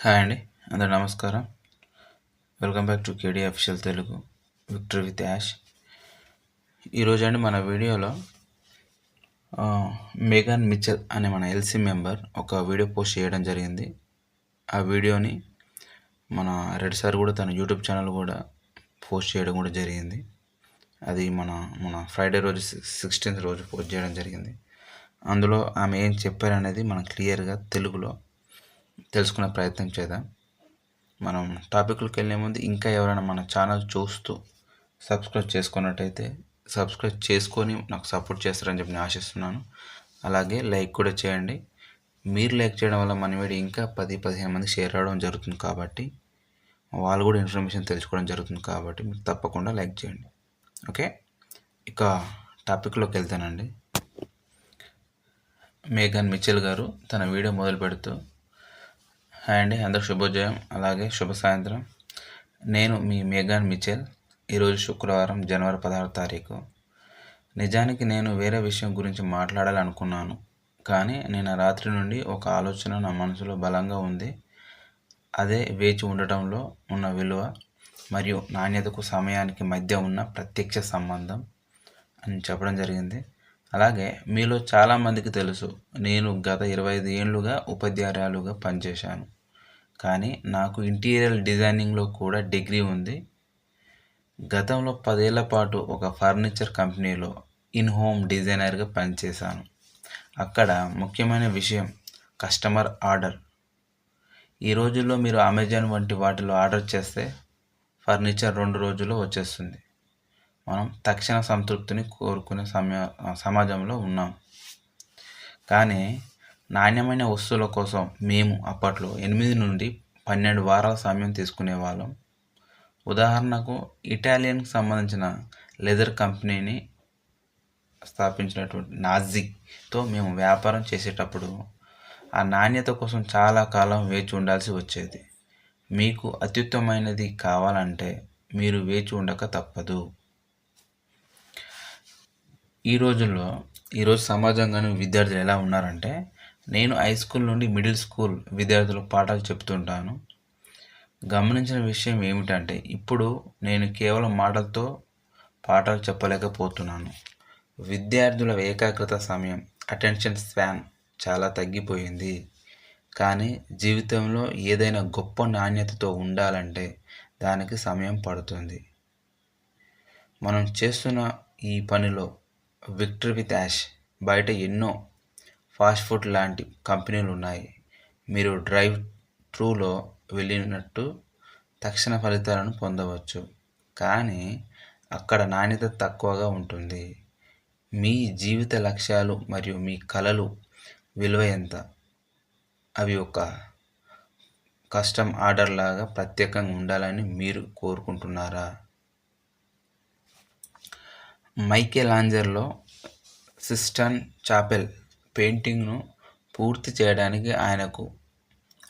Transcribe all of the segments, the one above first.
Hi అండి, అందరు నమస్కారం. Welcome back to KD official Telugu victory with Yash. ఈరోజు అండి మన వీడియోలో మేఘన్ మిచెల్ అనే మన ఎల్సీ మెంబర్ ఒక వీడియో పోస్ట్ చేయడం జరిగింది. ఆ వీడియోని మన రెడ్ సార్ కూడా తన యూట్యూబ్ ఛానల్ కూడా పోస్ట్ చేయడం కూడా జరిగింది. అది మన ఫ్రైడే రోజు 16th రోజు పోస్ట్ చేయడం జరిగింది. అందులో ఆమె ఏం చెప్పారనేది మనం క్లియర్గా తెలుగులో తెలుసుకునే ప్రయత్నం చేద్దాం. మనం టాపిక్లోకి వెళ్ళే ముందు ఇంకా ఎవరైనా మన ఛానల్ చూస్తూ సబ్స్క్రైబ్ చేసుకున్నట్టయితే సబ్స్క్రైబ్ చేసుకొని నాకు సపోర్ట్ చేస్తారని చెప్పి నేను ఆశిస్తున్నాను. అలాగే లైక్ కూడా చేయండి. మీరు లైక్ చేయడం వల్ల మన వీడియో ఇంకా 10-15 మందికి షేర్ అవ్వడం జరుగుతుంది కాబట్టి వాళ్ళు కూడా ఇన్ఫర్మేషన్ తెలుసుకోవడం జరుగుతుంది కాబట్టి మీరు తప్పకుండా లైక్ చేయండి. ఓకే, ఇక టాపిక్లోకి వెళ్తానండి. మేఘన్ మిచెల్ గారు తన వీడియో మొదలు పెడుతూ, హాయ్ అండి, అందరికి శుభోదయం, అలాగే శుభ సాయంత్రం. నేను మీ మేఘన్ మిచెల్. ఈరోజు శుక్రవారం జనవరి 16వ తారీఖు. నిజానికి నేను వేరే విషయం గురించి మాట్లాడాలనుకున్నాను, కానీ నిన్న రాత్రి నుండి ఒక ఆలోచన నా మనసులో బలంగా ఉంది. అదే వేచి ఉండటంలో ఉన్న విలువ మరియు నాణ్యతకు సమయానికి మధ్య ఉన్న ప్రత్యక్ష సంబంధం అని చెప్పడం జరిగింది. అలాగే మీలో చాలామందికి తెలుసు, నేను గత 25 ఏళ్ళుగా ఉపాధ్యాయురాలుగా పనిచేశాను. కానీ నాకు ఇంటీరియర్ డిజైనింగ్లో కూడా డిగ్రీ ఉంది. గతంలో 10 ఏళ్ల పాటు ఒక ఫర్నిచర్ కంపెనీలో ఇన్ హోమ్ డిజైనర్గా పనిచేశాను. అక్కడ ముఖ్యమైన విషయం కస్టమర్ ఆర్డర్. ఈ రోజుల్లో మీరు అమెజాన్ వంటి వాటిలో ఆర్డర్ చేస్తే ఫర్నిచర్ 2 రోజుల్లో వచ్చేస్తుంది. మనం తక్షణ సంతృప్తిని కోరుకునే సమాజంలో ఉన్నాం. కానీ నాణ్యమైన వస్తువుల కోసం మేము అప్పట్లో 8 నుండి 12 వారాల సమయం తీసుకునేవాళ్ళం. ఉదాహరణకు ఇటాలియన్కి సంబంధించిన లెదర్ కంపెనీని స్థాపించినటువంటి నాజీతో మేము వ్యాపారం చేసేటప్పుడు ఆ నాణ్యత కోసం చాలా కాలం వేచి ఉండాల్సి వచ్చేది. మీకు అత్యుత్తమైనది కావాలంటే మీరు వేచి ఉండక తప్పదు. ఈరోజు సమాజంగాను విద్యార్థులు ఎలా ఉన్నారంటే, నేను హై స్కూల్ నుండి మిడిల్ స్కూల్ విద్యార్థులకు పాఠాలు చెప్తుంటాను. గమనించిన విషయం ఏమిటంటే, ఇప్పుడు నేను కేవలం మాటలతో పాఠాలు చెప్పలేకపోతున్నాను. విద్యార్థుల ఏకాగ్రత సమయం, అటెన్షన్ స్పాన్ చాలా తగ్గిపోయింది. కానీ జీవితంలో ఏదైనా గొప్ప నాణ్యతతో ఉండాలంటే దానికి సమయం పడుతుంది. మనం చేస్తున్న ఈ పనిలో విక్టరీ విత్ యాష్ బయట ఎన్నో ఫాస్ట్ ఫుడ్ లాంటి కంపెనీలు ఉన్నాయి. మీరు డ్రైవ్ త్రూలో వెళ్ళినట్టు తక్షణ ఫలితాలను పొందవచ్చు, కానీ అక్కడ నాణ్యత తక్కువగా ఉంటుంది. మీ జీవిత లక్ష్యాలు మరియు మీ కలలు విలువ ఎంత? అవి ఒక కస్టమ్ ఆర్డర్ లాగా ప్రత్యేకంగా ఉండాలని మీరు కోరుకుంటున్నారా? మైకేలాంజెలో సిస్టన్ చాపెల్ పెయింటింగ్ను పూర్తి చేయడానికి ఆయనకు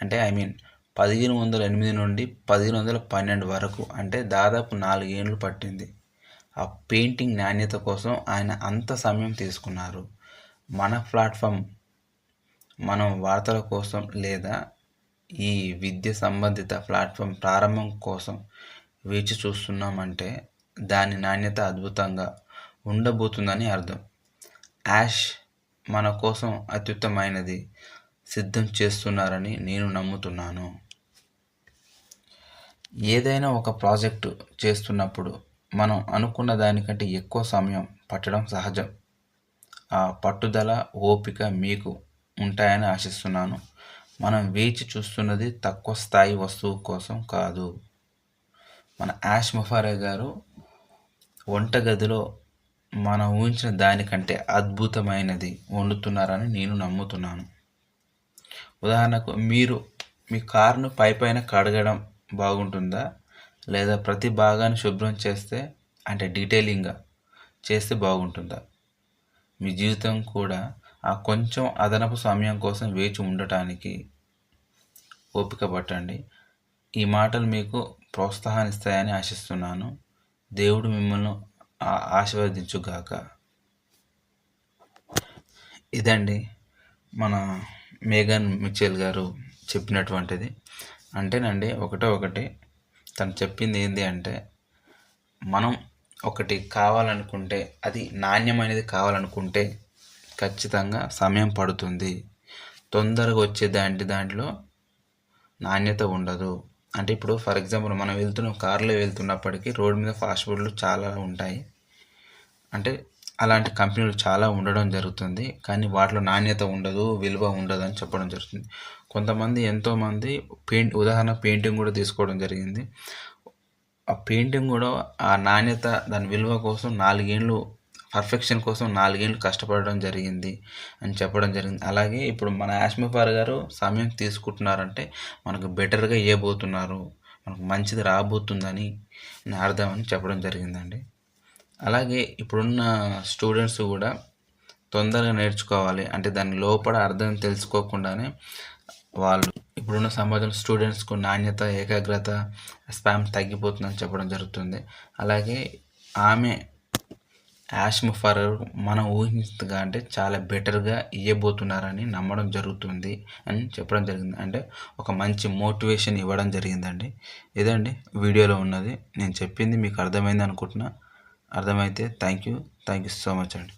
1508 నుండి 1512 వరకు అంటే దాదాపు 4 ఏళ్ళు పట్టింది. ఆ పెయింటింగ్ నాణ్యత కోసం ఆయన అంత సమయం తీసుకున్నారు. మన ప్లాట్ఫామ్, మనం వార్తల కోసం లేదా ఈ విద్య సంబంధిత ప్లాట్ఫామ్ ప్రారంభం కోసం వేచి చూస్తున్నామంటే దాని నాణ్యత అద్భుతంగా ఉండబోతుందని అర్థం. యాష్ మన కోసం అత్యుత్తమైనది సిద్ధం చేస్తున్నారని నేను నమ్ముతున్నాను. ఏదైనా ఒక ప్రాజెక్టు చేస్తున్నప్పుడు మనం అనుకున్న దానికంటే ఎక్కువ సమయం పట్టడం సహజం. ఆ పట్టుదల, ఓపిక మీకు ఉంటాయని ఆశిస్తున్నాను. మనం వేచి చూస్తున్నది తక్కువ స్థాయి వస్తువు కోసం కాదు. మన యాష్ ముఫారే గారు వంటగదిలో మనం ఊహించిన దానికంటే అద్భుతమైనది వండుతున్నారని నేను నమ్ముతున్నాను. ఉదాహరణకు, మీరు మీ కారును పైన కడగడం బాగుంటుందా, లేదా ప్రతి భాగాన్ని శుభ్రం చేస్తే డీటెయిలింగ్గా చేస్తే బాగుంటుందా? మీ జీవితం కూడా ఆ కొంచెం అదనపు సమయం కోసం వేచి ఉండటానికి ఓపిక పట్టండి. ఈ మాటలు మీకు ప్రోత్సాహాన్నిస్తాయని ఆశిస్తున్నాను. దేవుడు మిమ్మల్ని ఆశీర్వదించుగాక. ఇదండి మన మేఘన్ మిచెల్ గారు చెప్పినటువంటిది. అంటేనండి ఒకటి తను చెప్పింది ఏంటి అంటే, మనం ఒకటి కావాలనుకుంటే, అది నాణ్యమైనది కావాలనుకుంటే ఖచ్చితంగా సమయం పడుతుంది. తొందరగా వచ్చే దాంట్లో నాణ్యత ఉండదు. అంటే ఇప్పుడు ఫర్ ఎగ్జాంపుల్ మనం కార్లో వెళ్తున్నప్పటికీ రోడ్డు మీద ఫాస్ట్ ఫుడ్లు చాలా ఉంటాయి. అంటే అలాంటి కంపెనీలు చాలా ఉండడం జరుగుతుంది. కానీ వాటిలో నాణ్యత ఉండదు, విలువ ఉండదు అని చెప్పడం జరుగుతుంది. కొంతమంది ఎంతోమంది ఉదాహరణ పెయింటింగ్ కూడా తీసుకోవడం జరిగింది. ఆ పెయింటింగ్ కూడా ఆ నాణ్యత దాని విలువ కోసం 4 ఏళ్ళు పర్ఫెక్షన్ కోసం 4 ఏళ్ళు కష్టపడడం జరిగింది అని చెప్పడం జరిగింది. అలాగే ఇప్పుడు మన యాష్మిఫార్ గారు సమయం తీసుకుంటున్నారంటే మనకు బెటర్గా ఇవ్వబోతున్నారు, మనకు మంచిది రాబోతుందని అర్థం అని చెప్పడం జరిగిందండి. అలాగే ఇప్పుడున్న స్టూడెంట్స్ కూడా తొందరగా నేర్చుకోవాలి అంటే దాని లోపల అర్థం తెలుసుకోకుండానే వాళ్ళు ఇప్పుడున్న సమాజంలో స్టూడెంట్స్కు నాణ్యత, ఏకాగ్రత, స్పామ్ తగ్గిపోతుందని చెప్పడం జరుగుతుంది. అలాగే ఆమె యాష్మిఫార్ మనం ఊహించగా అంటే చాలా బెటర్గా ఇవ్వబోతున్నారని నమ్మడం జరుగుతుంది అని చెప్పడం జరిగింది. అంటే ఒక మంచి మోటివేషన్ ఇవ్వడం జరిగిందండి. ఇదండి వీడియోలో ఉన్నది. నేను చెప్పింది మీకు అర్థమైంది అనుకుంటున్నా. అర్థమైతే థ్యాంక్ యూ సో మచ్ అండి.